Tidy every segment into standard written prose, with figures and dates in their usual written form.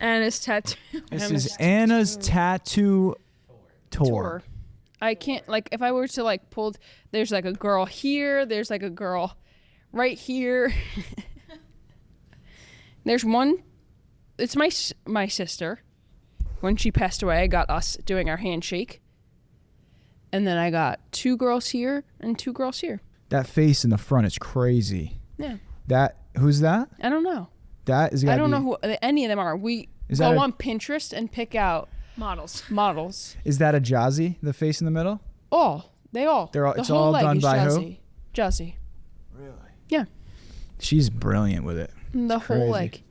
Anna's tattoo. This is Anna's tattoo tour. I can't, like, if I were to, like, pull, there's, like, a girl here. There's, like, a girl right here. There's one. It's my sister. When she passed away, I got us doing our handshake. And then I got 2 girls here and 2 girls here. That face in the front is crazy. Yeah. Who's that? I don't know. That is. I don't know who any of them are. We go on Pinterest and pick out models. Is that a Jazzy? The face in the middle? They all. It's all done by who? Jazzy. Really? Yeah. She's brilliant with it. The it's whole crazy. like.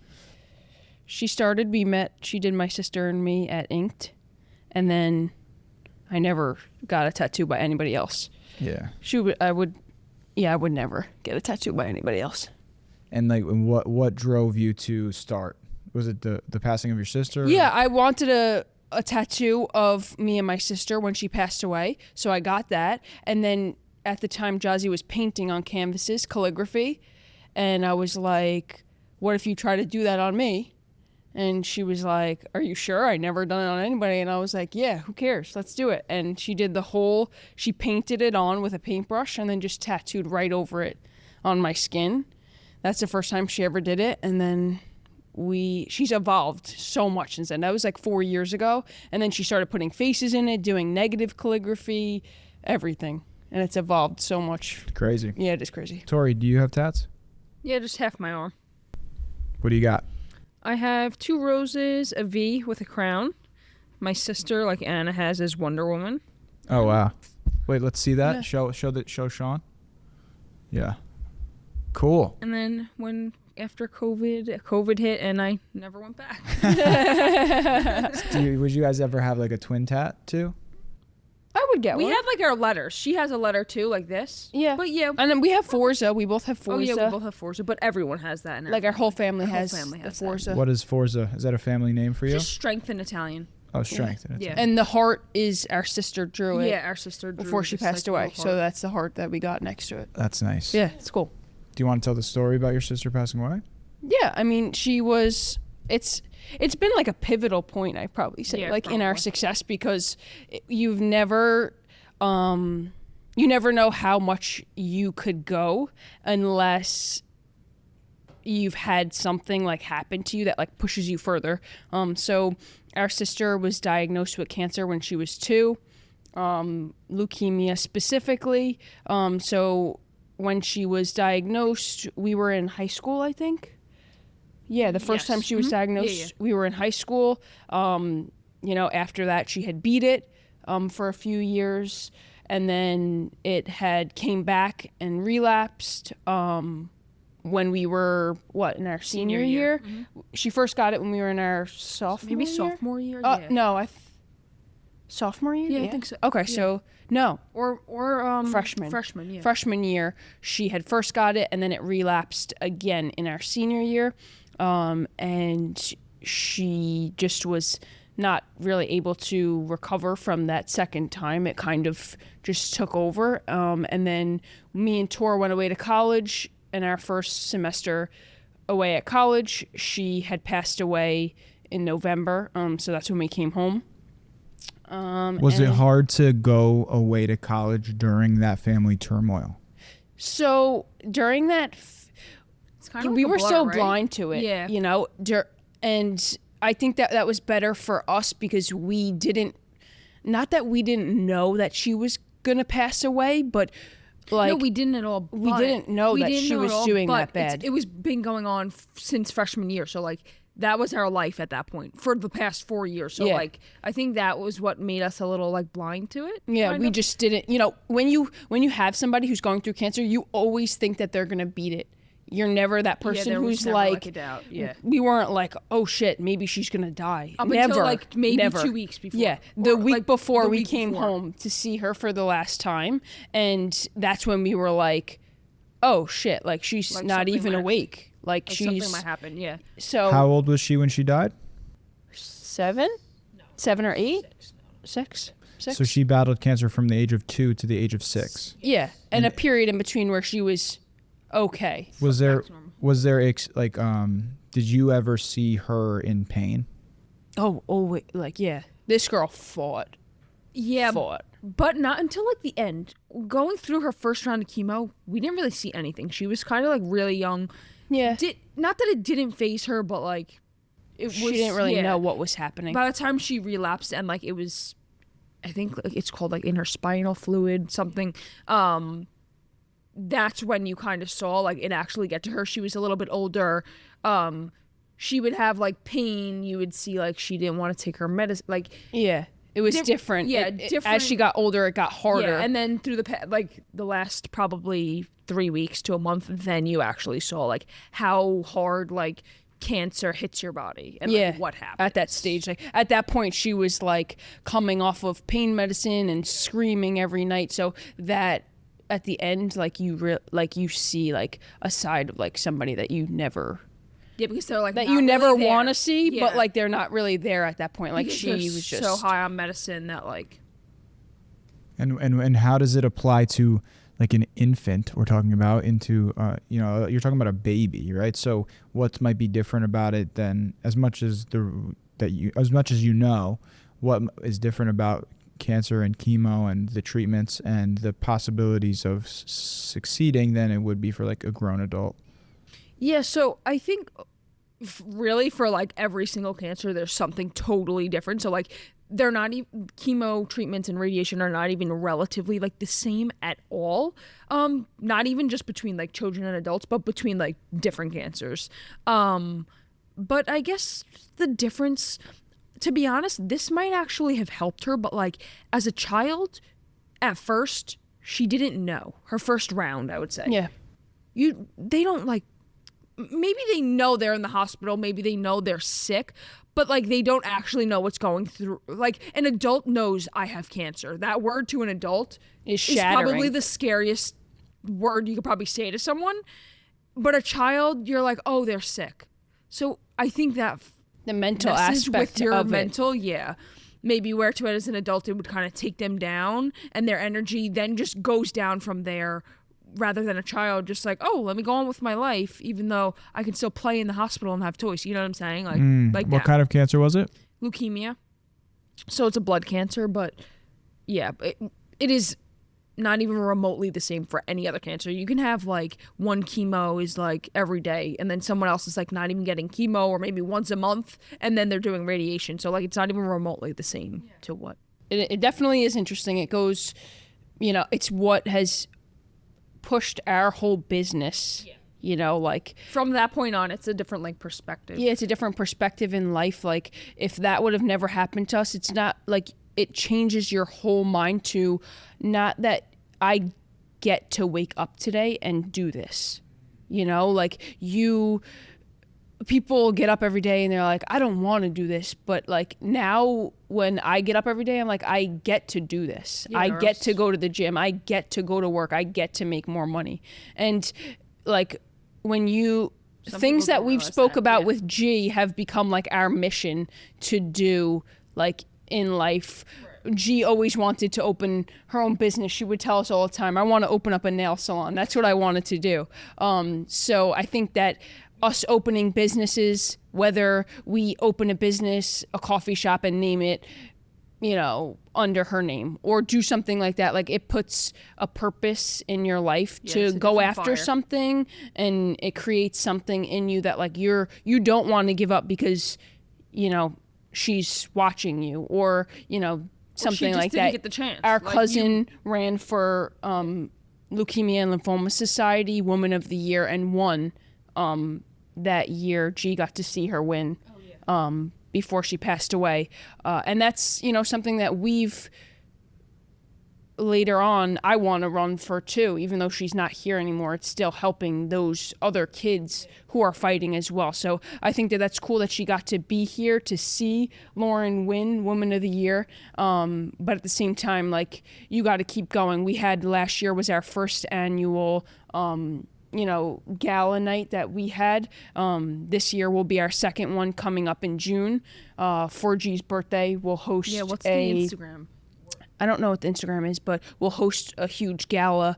She did my sister and me at Inked, and then I never got a tattoo by anybody else. Yeah. I would never get a tattoo by anybody else. And like, what drove you to start? Was it the passing of your sister? Yeah, I wanted a tattoo of me and my sister when she passed away, so I got that. And then at the time, Jazzy was painting on canvases, calligraphy, and I was like, "What if you try to do that on me?" And she was like, "Are you sure? I never done it on anybody." And I was like, "Yeah, who cares? Let's do it." And she did she painted it on with a paintbrush and then just tattooed right over it on my skin. That's the first time she ever did it. And then she's evolved so much since then. That was like 4 years ago. And then she started putting faces in it, doing negative calligraphy, everything. And it's evolved so much. Crazy. Yeah, it is crazy. Tori, do you have tats? Yeah, just half my arm. What do you got? I have 2 roses, a V with a crown. My sister, like Anna has, is Wonder Woman. Oh wow! Wait, let's see that. Yeah. Show Sean. Yeah. Cool. And then after COVID hit, and I never went back. Would you guys ever have like a twin tattoo? I would get one. We have like our letters. She has a letter too, like this. Yeah. But yeah. And then we have Forza. We both have Forza. Oh yeah, we both have Forza, but everyone has that now. Like our whole family has the Forza. What is Forza? Is that a family name for you? Just strength in Italian. Oh, strength. Yeah. And the heart is our sister drew it. Yeah, our sister drew before she this, passed like, away. So that's the heart that we got next to it. That's nice. Yeah, it's cool. Do you want to tell the story about your sister passing away? Yeah, I mean, it's been like a pivotal point, I probably say, in our success, because you never know how much you could go unless you've had something like happen to you that like pushes you further. So our sister was diagnosed with cancer when she was 2, leukemia specifically. So when she was diagnosed, we were in high school, I think. Yeah, the first time she was diagnosed, we were in high school. After that, she had beat it for a few years, and then it had came back and relapsed when we were, in our senior year? Mm-hmm. She first got it when we were in our sophomore year? No, sophomore year? Yeah, I think so. Okay, yeah. So no. Or freshman. Freshman, yeah. Freshman year, she had first got it, and then it relapsed again in our senior year. And she just was not really able to recover from that second time. It kind of just took over. And then me and Tor went away to college. In our first semester away at college, she had passed away in November. So that's when we came home. Was it hard to go away to college during that family turmoil? So during that, we were so blind to it, and I think that was better for us because we didn't know that she was going to pass away, but no, we didn't at all. We didn't know that she was doing that bad. It was been going on since freshman year, so like that was our life at that point for the past 4 years. So like I think that was what made us a little like blind to it. Yeah, we just didn't. When you have somebody who's going through cancer, you always think that they're gonna beat it. You're never that person who's like a doubt. Yeah. We weren't like, oh shit, maybe she's gonna die. Until like maybe 2 weeks before. Yeah, the week before we came home to see her for the last time, and that's when we were like, oh shit, like she's like not even awake. Like she's something might happen. Yeah. So how old was she when she died? 7? No. 7 or 8? 6. So she battled cancer from the age of 2 to the age of 6. Yeah, and a period in between where she was okay. Did you ever see her in pain? Oh, wait, like, yeah. This girl fought. Yeah, but not until like the end. Going through her first round of chemo, we didn't really see anything. She was kind of like really young. Yeah. Not that it didn't phase her, but like she didn't really know what was happening. By the time she relapsed and like it was, I think like, it's called like in her spinal fluid something. That's when you kind of saw like it actually get to her. She was a little bit older. She would have like pain. You would see like she didn't want to take her medicine. Like yeah. It was different. Yeah, different. As she got older, it got harder. Yeah, and then through the last probably 3 weeks to a month, then you actually saw like how hard like cancer hits your body and like what happened at that stage. Like at that point, she was like coming off of pain medicine and screaming every night. So that at the end, like you see like a side of like somebody that you never. Yeah, because they're like that you never really want to see, but like they're not really there at that point. Like because she was just so high on medicine that like. And how does it apply to like an infant? We're talking about into you're talking about a baby, right? So what might be different about it than as much as you know, what is different about cancer and chemo and the treatments and the possibilities of succeeding than it would be for like a grown adult? Yeah, so I think really for like every single cancer, there's something totally different. So like they're not even chemo treatments and radiation are not even relatively like the same at all. Not even just between like children and adults, but between like different cancers. But I guess the difference, to be honest, this might actually have helped her. But like as a child, at first, she didn't know. Her first round, I would say. Yeah. They don't like. Maybe they know they're in the hospital. Maybe they know they're sick, but like they don't actually know what's going through. Like an adult knows I have cancer. That word to an adult is probably the scariest word you could probably say to someone. But a child, you're like, oh, they're sick. So I think that the mental aspect with your of mental, yeah. Maybe where to it as an adult, it would kind of take them down, and their energy then just goes down from there. Rather than a child just like, oh, let me go on with my life, even though I can still play in the hospital and have toys. You know what I'm saying? Like what kind of cancer was it? Leukemia. So it's a blood cancer, but yeah, it is not even remotely the same for any other cancer. You can have like one chemo is like every day, and then someone else is like not even getting chemo or maybe once a month, and then they're doing radiation. So like it's not even remotely the same to what. It definitely is interesting. It goes, it's what has pushed our whole business, like from that point on, it's a different like perspective. Yeah, it's a different perspective in life. Like if that would have never happened to us, it's not like it changes your whole mind to not that I get to wake up today and do this, like people get up every day and they're like, I don't want to do this. But like now when I get up every day, I'm like, I get to do this. I get to go to the gym. I get to go to work. I get to make more money. And like when things that we've spoke about with G have become like our mission to do like in life. Right. G always wanted to open her own business. She would tell us all the time, I want to open up a nail salon. That's what I wanted to do. So I think that us opening businesses, whether we open a business, a coffee shop and name it, under her name or do something like that, like it puts a purpose in your life to go after something, and it creates something in you that like you don't want to give up because, she's watching you or, something like that. Get the chance. Our cousin ran for Leukemia and Lymphoma Society Woman of the Year and won. That year, G got to see her win before she passed away. And that's, something that we've later on, I want to run for too, even though she's not here anymore. It's still helping those other kids who are fighting as well. So I think that that's cool that she got to be here to see Lauren win Woman of the Year. But at the same time, like, you got to keep going. We had last year was our first annual gala night that we had. This year will be our second one coming up in June. For G's birthday, we'll host what's the Instagram? I don't know what the Instagram is, but we'll host a huge gala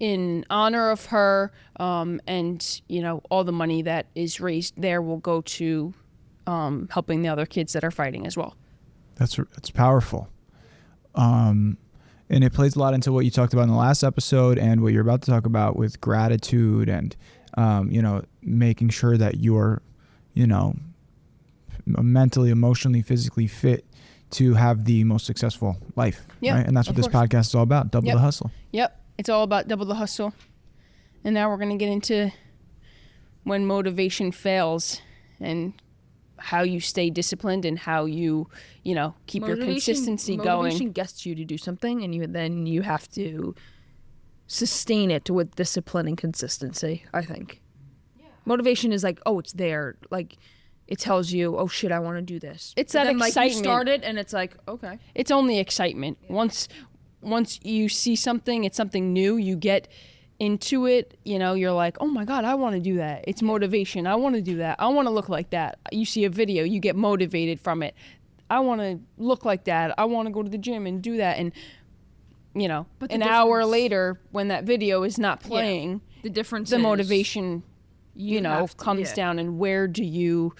in honor of her, and all the money that is raised there will go to helping the other kids that are fighting as well. That's powerful. And it plays a lot into what you talked about in the last episode and what you're about to talk about with gratitude and making sure that you're mentally, emotionally, physically fit to have the most successful life. Yeah, right? And that's what this podcast is all about. Double the hustle. Yep. It's all about double the hustle. And now we're going to get into when motivation fails and how you stay disciplined and how you, keep your consistency going. Motivation gets you to do something, and then you have to sustain it with discipline and consistency, I think. Yeah. Motivation is like, oh, it's there. Like, it tells you, oh shit, I want to do this. It's that excitement. Like, you start it and it's like, okay. It's only excitement. Yeah. Once you see something, it's something new, you get into it, you're like, oh my God, I want to do that. It's motivation. I want to do that. I want to look like that. You see a video, you get motivated from it. I want to look like that. I want to go to the gym and do that. And, an hour later, when that video is not playing, the difference the is motivation, comes down. And where do you,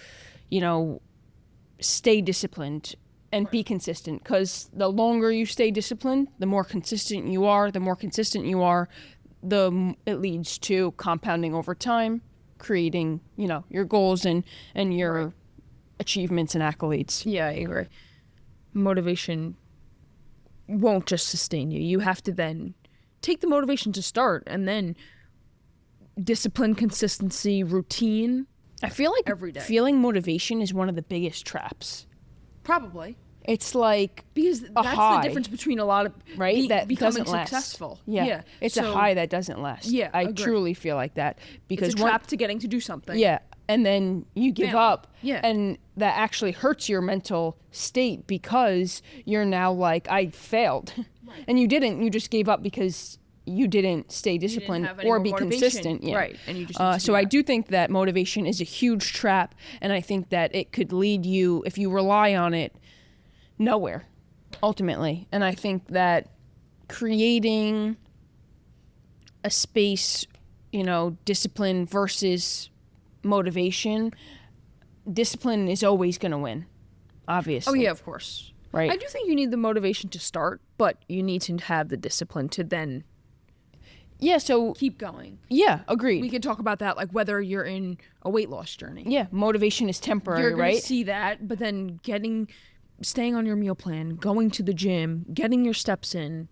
stay disciplined and be consistent? Because the longer you stay disciplined, the more consistent you are. The more consistent you are, it leads to compounding over time, creating, your goals and your achievements and accolades. Yeah, I agree. Motivation won't just sustain you. You have to then take the motivation to start, and then discipline, consistency, routine. I feel like every day. Feeling motivation is one of the biggest traps. Probably. It's like because that's high, the difference between a lot of that becoming doesn't last. Successful. Yeah. It's a high that doesn't last. Yeah, I agree. truly feel like that because it's a trap to getting to do something. Yeah, and then you give up. Yeah, and that actually hurts your mental state because you're now like, I failed, right. And you didn't. You just gave up because you didn't stay disciplined or be consistent. Yeah. Right. And you just so I do think that motivation is a huge trap, and I think that it could lead you, if you rely on it, nowhere ultimately. And I think that creating a space, discipline versus motivation, discipline is always going to win, obviously. Oh yeah, of course. Right. I do think you need the motivation to start, but you need to have the discipline to then so keep going. Yeah, agreed. We could talk about that, like whether you're in a weight loss journey. Yeah, motivation is temporary, you're right? See that, but then staying on your meal plan, going to the gym, getting your steps in,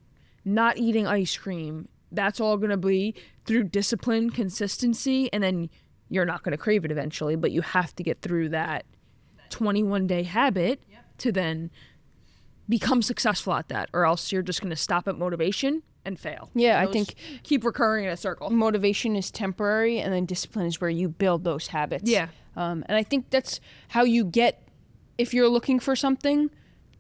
not eating ice cream, that's all going to be through discipline, consistency, and then you're not going to crave it eventually, but you have to get through that 21-day habit to then become successful at that, or else you're just going to stop at motivation and fail. Yeah, I think keep recurring in a circle. Motivation is temporary, and then discipline is where you build those habits. Yeah. And I think that's how you get, if you're looking for something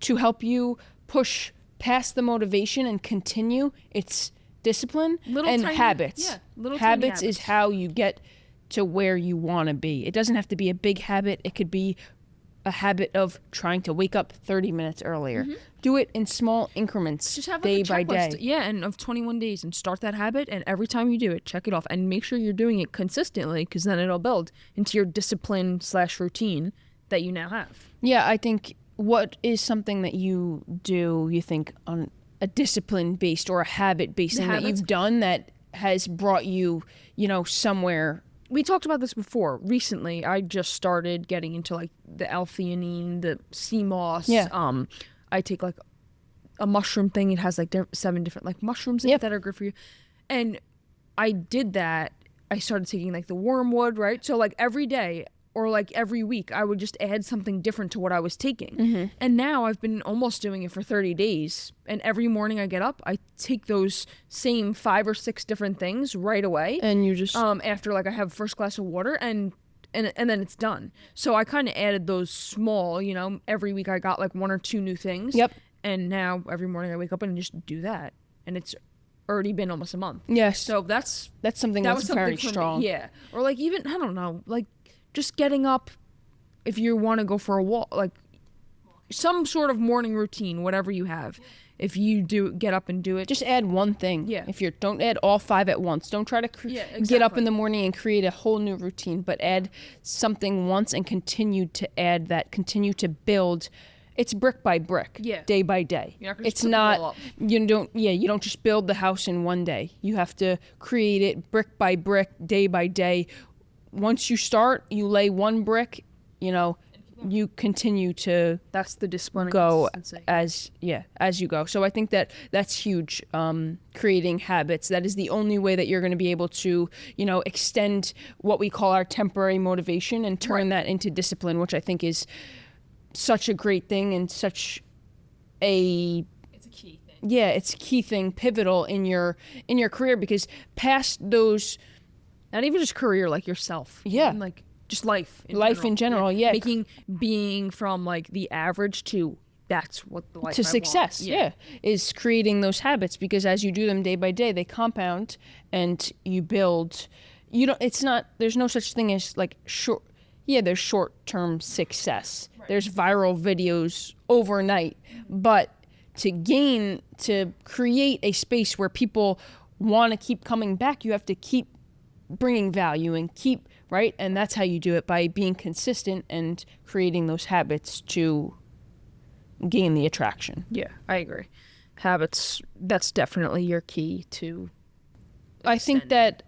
to help you push past the motivation and continue, it's discipline and habits. Yeah, little habits is how you get to where you want to be. It doesn't have to be a big habit. It could be a habit of trying to wake up 30 minutes earlier. Mm-hmm. Do it in small increments, just have day by day. Yeah, and of 21 days, and start that habit, and every time you do it, check it off, and make sure you're doing it consistently, because then it'll build into your discipline/routine that you now have. Yeah, I think what is something that you do, you think, on a discipline-based or a habit-based thing that you've done that has brought you, somewhere? We talked about this before. Recently, I just started getting into like the L-theanine, the sea moss. Yeah. I take like a mushroom thing. It has like 7 different like mushrooms in it that are good for you. And I did that. I started taking like the wormwood, right? So like every day or like every week, I would just add something different to what I was taking. Mm-hmm. And now I've been almost doing it for 30 days. And every morning I get up, I take those same 5 or 6 different things right away. And you just... after like I have first glass of water and then it's done. So I kind of added those small, every week I got like 1 or 2 new things. Yep. And now every morning I wake up and just do that. And it's already been almost a month. Yes. So that's something that's very strong. Yeah. Or like even, I don't know, like just getting up if you want to go for a walk, like some sort of morning routine, whatever you have. if you do get up and do it. Just add one thing. Yeah. Don't add all 5 at once. Don't try to get up in the morning and create a whole new routine, but add something once and continue to add that, continue to build. It's brick by brick, day by day. You're not gonna just It's put it all not, up. you don't just build the house in one day. You have to create it brick by brick, day by day. Once you start, you lay one brick, you continue to That's the discipline and go consistency. as you go. So I think that's huge. Creating habits, that is the only way that you're going to be able to extend what we call our temporary motivation and turn that into discipline, which I think is such a great thing and such a It's a key thing. it's a key thing, pivotal in your career, because past those Not even just career, like yourself. Yeah. Even, like just life. in general, Being from like the average to that's what the life to I want. success, is creating those habits, because as you do them day by day, they compound and you build. There's no such thing as like short. Yeah, there's short-term success. Right. There's viral videos overnight, but to create a space where people want to keep coming back, you have to keep bringing value and keep, right? And that's how you do it, by being consistent and creating those habits to gain the attraction. Yeah, I agree. Habits, that's definitely your key to I think that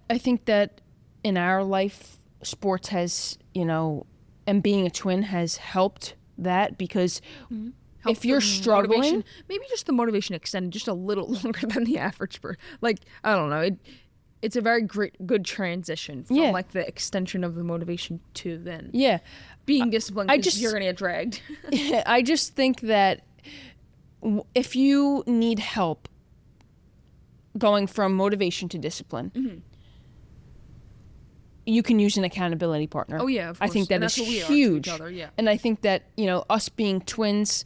in our life, sports has, and being a twin has helped that, because if you're struggling, maybe just the motivation extended just a little longer than the average person. Like, I don't know, it's a very good transition from like the extension of the motivation to then being disciplined, because you're gonna get dragged. I just think that if you need help going from motivation to discipline, you can use an accountability partner. Oh yeah, of course. I think that is huge. And I think that, us being twins,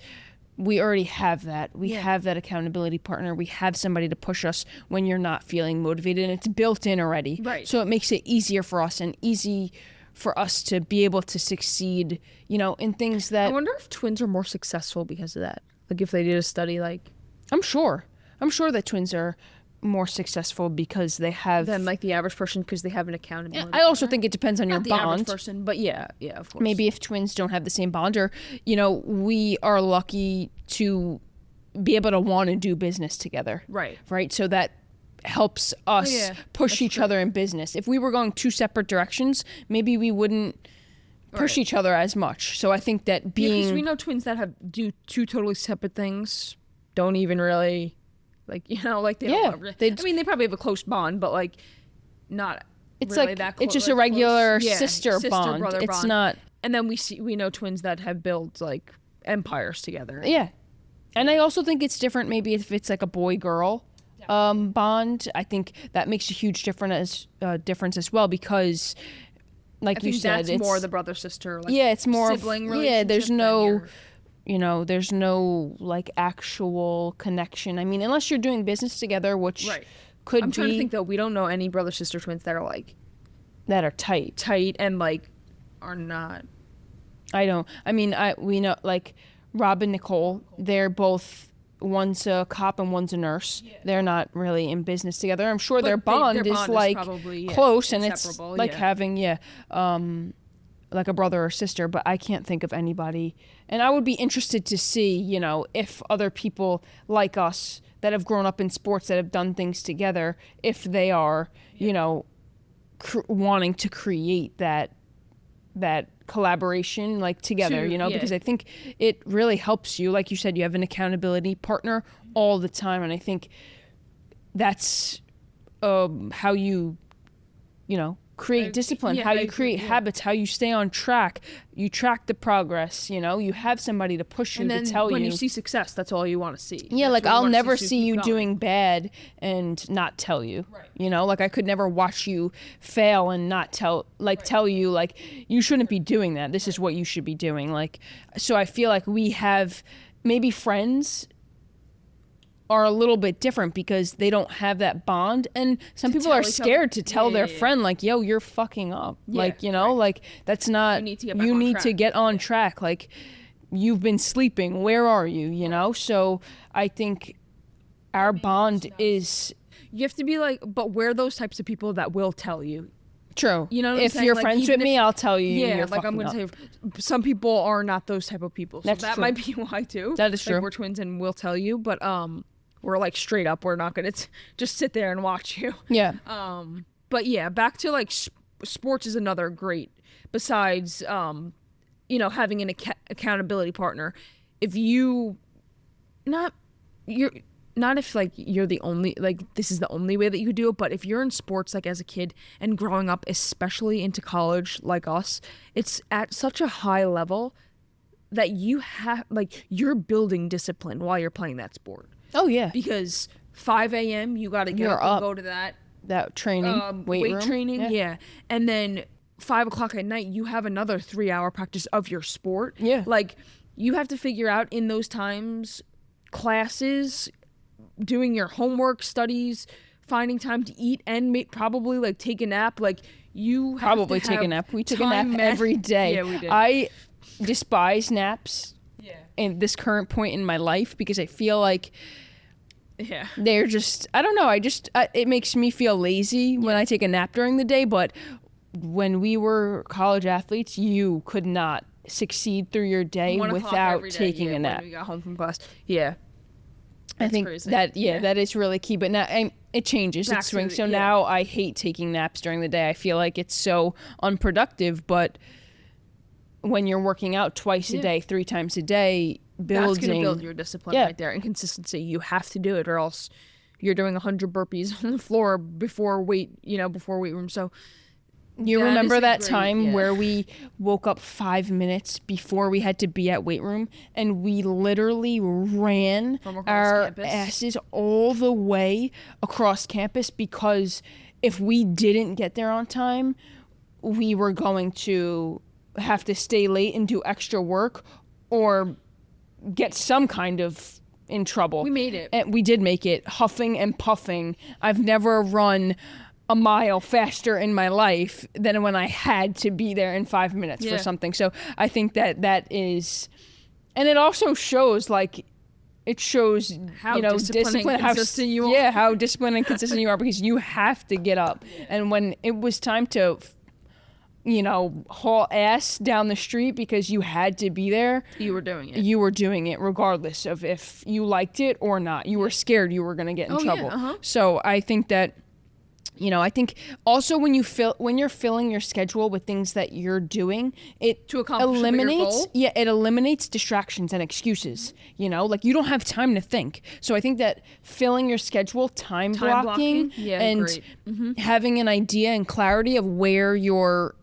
we already have that. We have that accountability partner. We have somebody to push us when you're not feeling motivated, and it's built in already. Right. So it makes it easier for us and easy for us to be able to succeed, in things that... I wonder if twins are more successful because of that. Like if they did a study, like... I'm sure that twins are more successful because they have... Than like the average person, because they have an accountability I also think it depends on your Not bond. the average person, but yeah, of course. Maybe if twins don't have the same bond, or, we are lucky to be able to want to do business together. Right. Right? So that helps us push each other in business. If we were going 2 separate directions, maybe we wouldn't push each other as much. So I think that being... because we know twins that do 2 totally separate things don't even really... Like, they don't they probably have a close bond, but like not it's really like that close. It's just a regular sister bond. Brother it's bond. not. And then we know twins that have built like empires together. Yeah. And I also think it's different maybe if it's like a boy girl bond. I think that makes a huge difference as well, because like you said, it's more the brother sister it's more sibling relationship. There's no like actual connection. I mean, unless you're doing business together, which could be. I'm trying to think though. We don't know any brother sister twins that are tight and like are not. We know like Rob and Nicole. They're both, one's a cop and one's a nurse. They're not really in business together. I'm sure their bond is like probably, close, and it's like having like a brother or sister, but I can't think of anybody. And I would be interested to see, if other people like us that have grown up in sports, that have done things together, if they are, wanting to create that collaboration like together, because I think it really helps you. Like you said, you have an accountability partner all the time. And I think that's how you, create discipline, how you create habits, how you stay on track. You track the progress, you have somebody to push you, and then to tell when you. you see success, that's all you want to see. Yeah, like I'll never see you doing bad and not tell you. Right. Like I could never watch you fail and not tell you like you shouldn't be doing that. This is what you should be doing. Like, so I feel like we have maybe friends are a little bit different because they don't have that bond, and some people are scared to tell their friend like, yo, you're fucking up. Like, like that's not, you need to get on track. Like, you've been sleeping, where are you? So I think our bond is You have to be like, but we're those types of people that will tell you. true. You know what I'm if saying? you're Like, friends even with me, I'll tell you. Yeah, you're like I'm fucking gonna up. say, some people are not those type of people. So That's that true. might be why too. That is Like, true. we're twins and we'll tell you, but we're like straight up. We're not gonna just sit there and watch you. Yeah. But yeah, back to like sports is another great. Besides, having an accountability partner. If you, not you're. Not if like you're the only, like this is the only way that you could do it, but if you're in sports like as a kid and growing up, especially into college like us, it's at such a high level that you have like you're building discipline while you're playing that sport. Oh yeah. Because 5 a.m. you got to get You're up and up. go to that That training, weight room. training, yeah. And then 5 o'clock at night you have another 3-hour practice of your sport. Yeah. Like you have to figure out in those times, classes, doing your homework, studies, finding time to eat, and probably like take a nap. Like you have Probably to take a have nap. We took a nap time every day. Yeah, we did. I despise naps Yeah. in this current point in my life because I feel like Yeah. they're just, I don't know, it makes me feel lazy when I take a nap during the day, but when we were college athletes, you could not succeed through your day 1 o'clock without every day, taking a when nap. we got home from class. Yeah. I think crazy. that Yeah. that is really key. But now and it changes. Back It to swings. the- So yeah. now I hate taking naps during the day. I feel like it's so unproductive. But when you're working out twice a Yeah. day, 3 times a day, building, That's gonna build your discipline Yeah. right there and consistency. You have to do it, or else you're doing 100 burpees on the floor before weight room. So you that remember is a that great- time yeah. where we woke up 5 minutes before we had to be at weight room, and we literally ran From across our campus? asses all the way across campus because if we didn't get there on time, we were going to have to stay late and do extra work or get some kind of in trouble. We made it. And we did make it, huffing and puffing. I've never run a mile faster in my life than when I had to be there in 5 minutes Yeah. for something. So I think that is, and it also shows it shows How disciplined and how consistent you are. Yeah, how disciplined and consistent you are because you have to get up. And when it was time to haul ass down the street because you had to be there, You were doing it. you were doing it regardless of if you liked it or not. You were scared you were going to get in Oh, yeah, trouble. uh-huh. So I think that, I think also when you're filling your schedule with things that you're doing, it To accomplish a bigger eliminates goal? it eliminates distractions and excuses. Like you don't have time to think. So I think that filling your schedule, time blocking, Yeah, and great. having an idea and clarity of where you're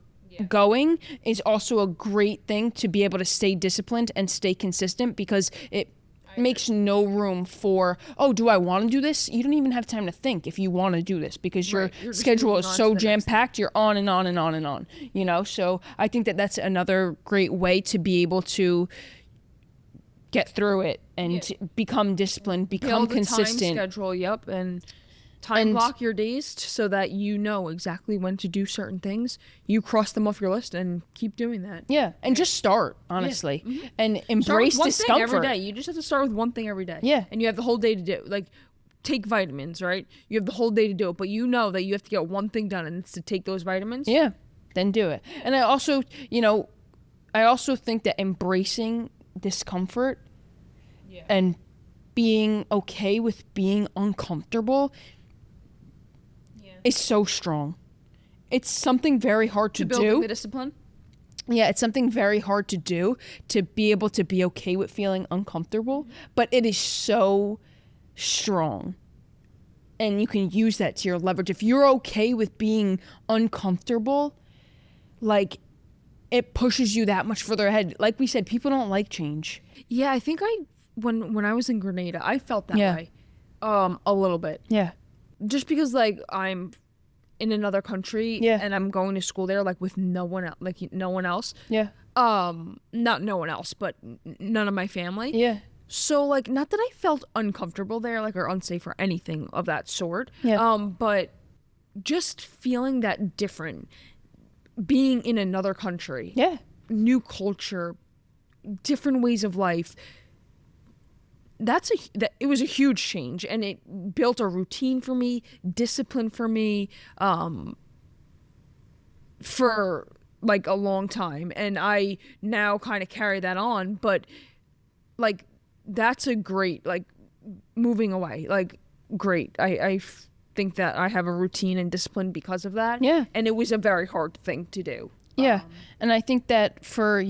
going is also a great thing to be able to stay disciplined and stay consistent because it makes no room for, oh, do I want to do this? You don't even have time to think if you want to do this because your Right, you're just schedule moving is on to so the next jam-packed, you're on and on and on and on, So I think that that's another great way to be able to get through it and become disciplined, become Build a consistent. time schedule, yep, and time block your days so that you know exactly when to do certain things. You cross them off your list and keep doing that. Yeah, and just start, honestly, and embrace Start with one discomfort. thing every day. You just have to start with one thing every day. Yeah. And you have the whole day to do it. Like, take vitamins, right? You have the whole day to do it, but you know that you have to get one thing done, and it's to take those vitamins. Yeah, then do it. And I also think that embracing discomfort and being okay with being uncomfortable is so strong. It's something very hard to Building do. the discipline. Yeah, it's something very hard to do to be able to be okay with feeling uncomfortable, but it is so strong. And you can use that to your leverage. If you're okay with being uncomfortable, like it pushes you that much further ahead. Like we said, people don't like change. Yeah, I think when I was in Grenada, I felt that Yeah. way. A little bit. Yeah. Just because like I'm in another country Yeah. and I'm going to school there like with no one else, Yeah. not no one else, but none of my family. Yeah. So like not that I felt uncomfortable there like or unsafe or anything of that sort. Yeah. But just feeling that different, being in another country, Yeah. new culture, different ways of life, it was a huge change, and it built a routine for me, discipline for me, for like a long time, and I now kind of carry that on. But like that's a great, like, moving away, like, great. I think that I have a routine and discipline because of that. Yeah. And it was a very hard thing to do. Yeah. And I think that for,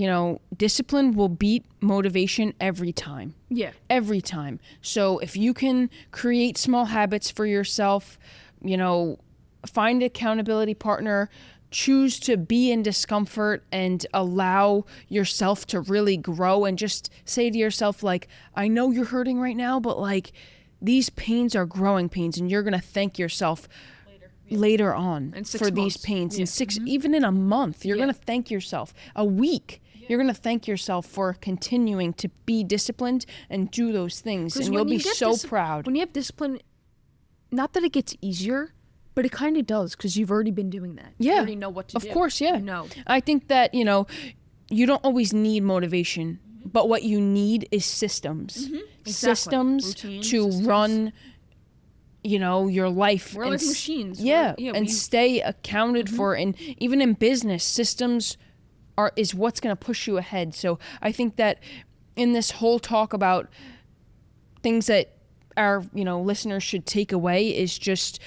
discipline will beat motivation every time. Yeah. Every time. So if you can create small habits for yourself, find an accountability partner, choose to be in discomfort and allow yourself to really grow, and just say to yourself, like, I know you're hurting right now, but like these pains are growing pains, and you're going to thank yourself later on for these pains. In even in a month, you're going to thank yourself. A week, you're going to thank yourself for continuing to be disciplined and do those things, and you'll be so proud. When you have discipline, not that it gets easier, but it kind of does, because you've already been doing that. Yeah. You already know what to do. Of course, yeah. You know. I think that, you don't always need motivation, but what you need is systems. Exactly. Systems Routine, to systems. run, your life. We're like machines. Yeah, and stay accounted for. And even in business, systems is what's going to push you ahead. So I think that in this whole talk about things that our, listeners should take away is just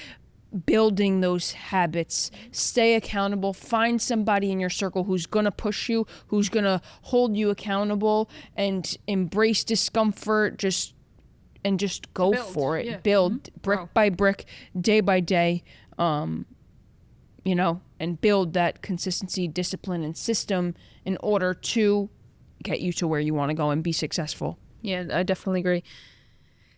building those habits. Stay accountable. Find somebody in your circle who's going to push you, who's going to hold you accountable, and embrace discomfort. Just go for it. Yeah. Build brick by brick, day by day, and build that consistency, discipline, and system in order to get you to where you want to go and be successful. Yeah, I definitely agree.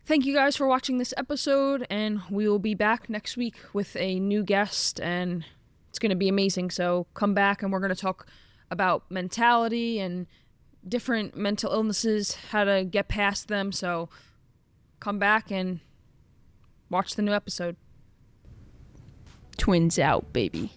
Thank you guys for watching this episode, and we will be back next week with a new guest, and it's going to be amazing. So come back, and we're going to talk about mentality and different mental illnesses, how to get past them. So come back and watch the new episode. Twins out, baby.